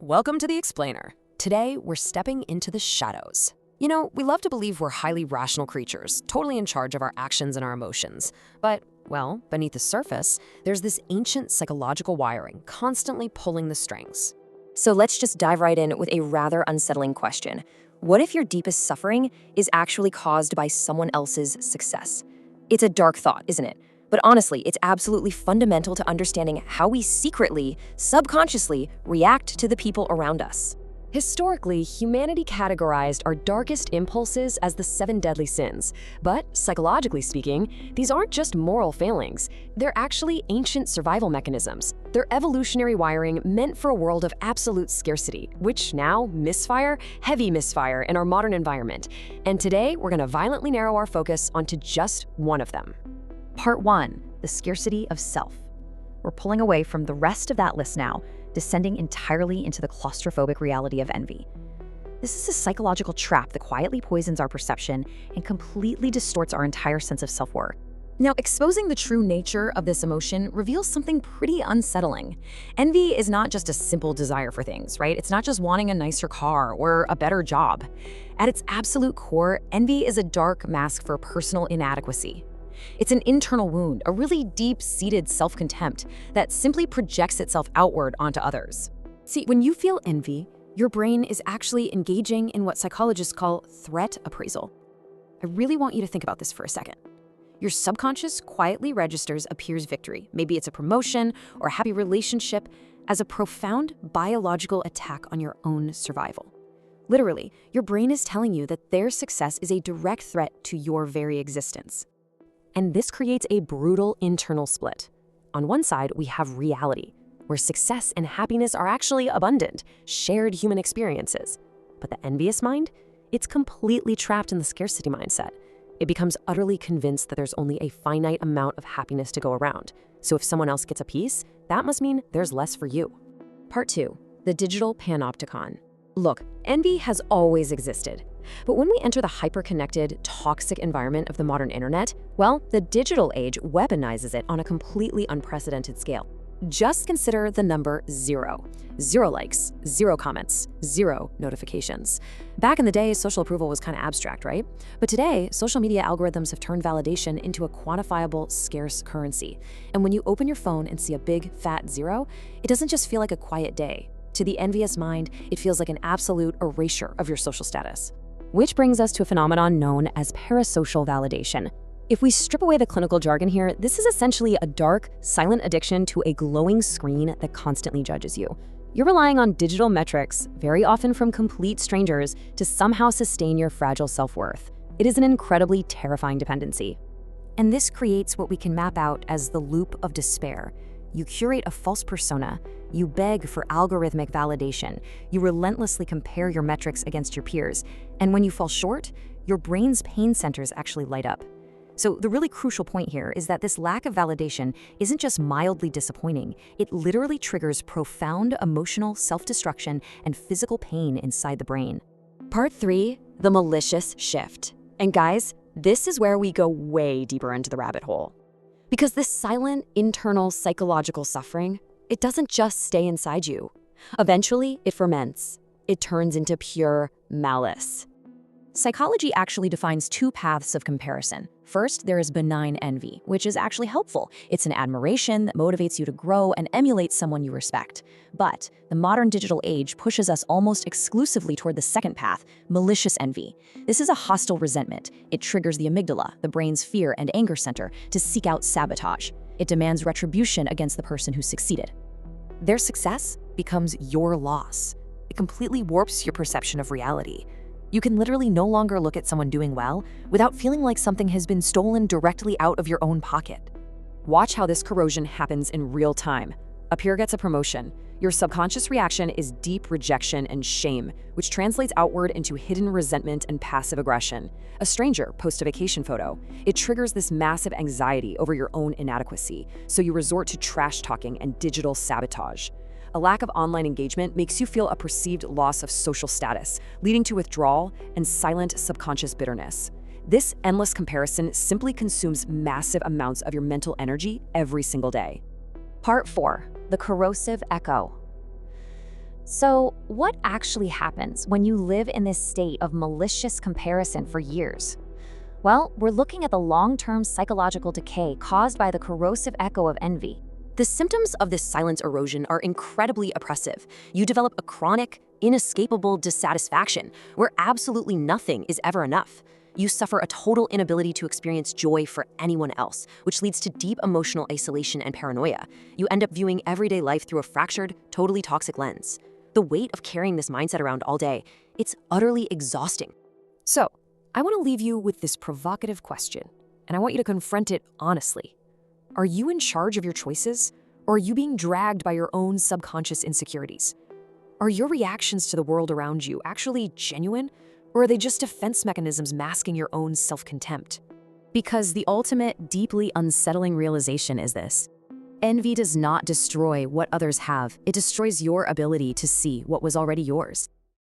Welcome to the Explainer. Today, we're stepping into the shadows. You know, we love to believe we're highly rational creatures, totally in charge of our actions and our emotions. But, well, beneath the surface, there's this ancient psychological wiring constantly pulling the strings. So let's just dive right in with a rather unsettling question. What if your deepest suffering is actually caused by someone else's success? It's a dark thought, isn't it? But honestly, it's absolutely fundamental to understanding how we secretly, subconsciously, react to the people around us. Historically, humanity categorized our darkest impulses as the 7 deadly sins. But psychologically speaking, these aren't just moral failings. They're actually ancient survival mechanisms. They're evolutionary wiring meant for a world of absolute scarcity, which now misfire, heavy misfire in our modern environment. And today, we're going to violently narrow our focus onto just one of them. Part 1, the scarcity of self. We're pulling away from the rest of that list now, descending entirely into the claustrophobic reality of envy. This is a psychological trap that quietly poisons our perception and completely distorts our entire sense of self-worth. Now, exposing the true nature of this emotion reveals something pretty unsettling. Envy is not just a simple desire for things, right? It's not just wanting a nicer car or a better job. At its absolute core, envy is a dark mask for personal inadequacy. It's an internal wound, a really deep-seated self-contempt that simply projects itself outward onto others. See, when you feel envy, your brain is actually engaging in what psychologists call threat appraisal. I really want you to think about this for a second. Your subconscious quietly registers a peer's victory, maybe it's a promotion or a happy relationship, as a profound biological attack on your own survival. Literally, your brain is telling you that their success is a direct threat to your very existence. And this creates a brutal internal split. On one side, we have reality, where success and happiness are actually abundant, shared human experiences. But the envious mind, it's completely trapped in the scarcity mindset. It becomes utterly convinced that there's only a finite amount of happiness to go around. So if someone else gets a piece, that must mean there's less for you. Part 2, the digital panopticon. Look, envy has always existed. But when we enter the hyper-connected, toxic environment of the modern internet, well, the digital age weaponizes it on a completely unprecedented scale. Just consider the number 0. 0 likes, 0 comments, 0 notifications. Back in the day, social approval was kind of abstract, right? But today, social media algorithms have turned validation into a quantifiable, scarce currency. And when you open your phone and see a big, fat 0, it doesn't just feel like a quiet day. To the envious mind, it feels like an absolute erasure of your social status. Which brings us to a phenomenon known as parasocial validation. If we strip away the clinical jargon here, this is essentially a dark, silent addiction to a glowing screen that constantly judges you. You're relying on digital metrics, very often from complete strangers, to somehow sustain your fragile self-worth. It is an incredibly terrifying dependency. And this creates what we can map out as the loop of despair. You curate a false persona, you beg for algorithmic validation, you relentlessly compare your metrics against your peers, and when you fall short, your brain's pain centers actually light up. So the really crucial point here is that this lack of validation isn't just mildly disappointing, it literally triggers profound emotional self-destruction and physical pain inside the brain. Part 3, the malicious shift. And guys, this is where we go way deeper into the rabbit hole. Because this silent, internal psychological suffering, it doesn't just stay inside you. Eventually, it ferments. It turns into pure malice. Psychology actually defines 2 paths of comparison. First, there is benign envy, which is actually helpful. It's an admiration that motivates you to grow and emulate someone you respect. But the modern digital age pushes us almost exclusively toward the second path, malicious envy. This is a hostile resentment. It triggers the amygdala, the brain's fear and anger center, to seek out sabotage. It demands retribution against the person who succeeded. Their success becomes your loss. It completely warps your perception of reality. You can literally no longer look at someone doing well without feeling like something has been stolen directly out of your own pocket. Watch how this corrosion happens in real time. A peer gets a promotion. Your subconscious reaction is deep rejection and shame, which translates outward into hidden resentment and passive aggression. A stranger posts a vacation photo. It triggers this massive anxiety over your own inadequacy, so you resort to trash talking and digital sabotage. A lack of online engagement makes you feel a perceived loss of social status, leading to withdrawal and silent subconscious bitterness. This endless comparison simply consumes massive amounts of your mental energy every single day. Part 4, the corrosive echo. So, what actually happens when you live in this state of malicious comparison for years? Well, we're looking at the long-term psychological decay caused by the corrosive echo of envy. The symptoms of this silent erosion are incredibly oppressive. You develop a chronic, inescapable dissatisfaction where absolutely nothing is ever enough. You suffer a total inability to experience joy for anyone else, which leads to deep emotional isolation and paranoia. You end up viewing everyday life through a fractured, totally toxic lens. The weight of carrying this mindset around all day, it's utterly exhausting. So, I want to leave you with this provocative question, and I want you to confront it honestly. Are you in charge of your choices, or are you being dragged by your own subconscious insecurities? Are your reactions to the world around you actually genuine, or are they just defense mechanisms masking your own self-contempt? Because the ultimate, deeply unsettling realization is this: envy does not destroy what others have, it destroys your ability to see what was already yours.